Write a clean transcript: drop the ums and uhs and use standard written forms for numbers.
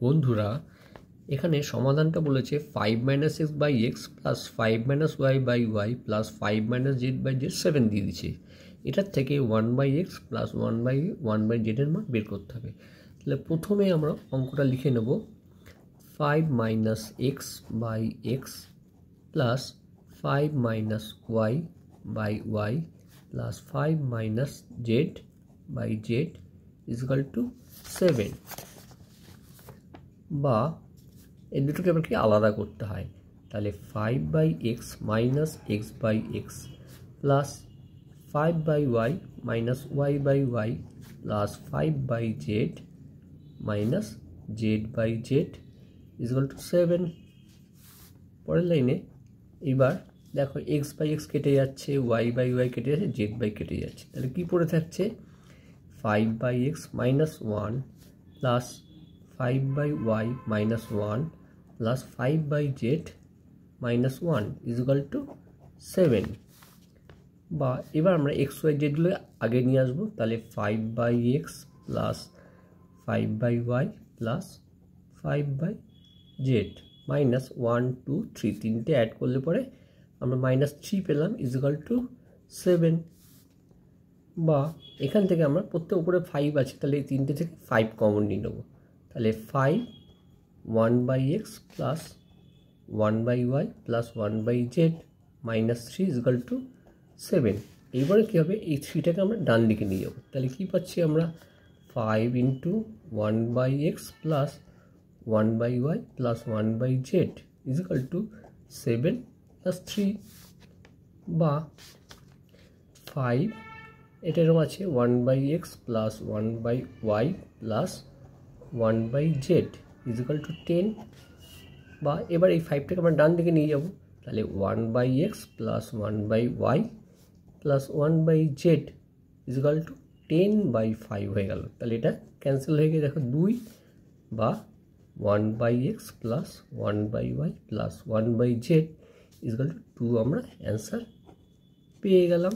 বন্ধুরা এখানে সমাধানটা বলেছে 5 - x / x plus 5 - y / y plus 5 - z / z 7 দিয়ে দিচ্ছে। এটার থেকে 1/x প্লাস 1/z এর মান বের করতে হবে। তাহলে প্রথমে আমরা অঙ্কটা লিখে নেব 5 - x / x plus 5 - y / y plus 5 - z / z equal to 7 বা এই দুটোকে আবার কি আলাদা করতে হয়। তাহলে 5/x minus x by x plus 5/y minus y by y plus 5/z minus z by z is equal to 7। পরের লাইনে এবার দেখো x by x কেটে যাচ্ছে, y by y কেটে যাচ্ছে, z by কেটে যাচ্ছে। তাহলে কি পড়ে থাকছে 5/x minus 1 plus 5/y minus 1 plus 5/z minus 1 is equal to 7। বা এবার আমরা x y z গুলো আগে নিয়ে আসবো। তাহলে 5/x plus 5/y plus 5/z minus 1 2 3 তিনটে অ্যাড করলে পরে আমরা -3 পেলাম is equal to 7। বা এখান থেকে আমরা প্রত্যেক উপরে 5 আছে, তাহলে এই তিনটে থেকে 5 কমন নিয়ে নেব। তাহলে 5 1/x plus 1/y plus 1/z minus 3 is equal to 7। এইবারে কী হবে, এই 3টাকে আমরা ডান দিকে নিয়ে যাব। তাহলে কী পাচ্ছি আমরা 5 into 1/x plus 1/y plus 1/z is equal to 7 plus 3। বা 5 এটা এরকম আছে 1/x plus 1/y plus 1/z is equal to 10। বা এবার এই 5টাকে আমরা ডান দিকে নিয়ে যাব। তাহলে 1/x plus 1/y plus 1/z is equal to 10/5 হয়ে গেল। তাহলে এটা ক্যান্সেল হয়ে গিয়ে দেখো 2 বা 1/x plus 1/y plus 1/z is equal to 2 আমরা অ্যান্সার পেয়ে গেলাম।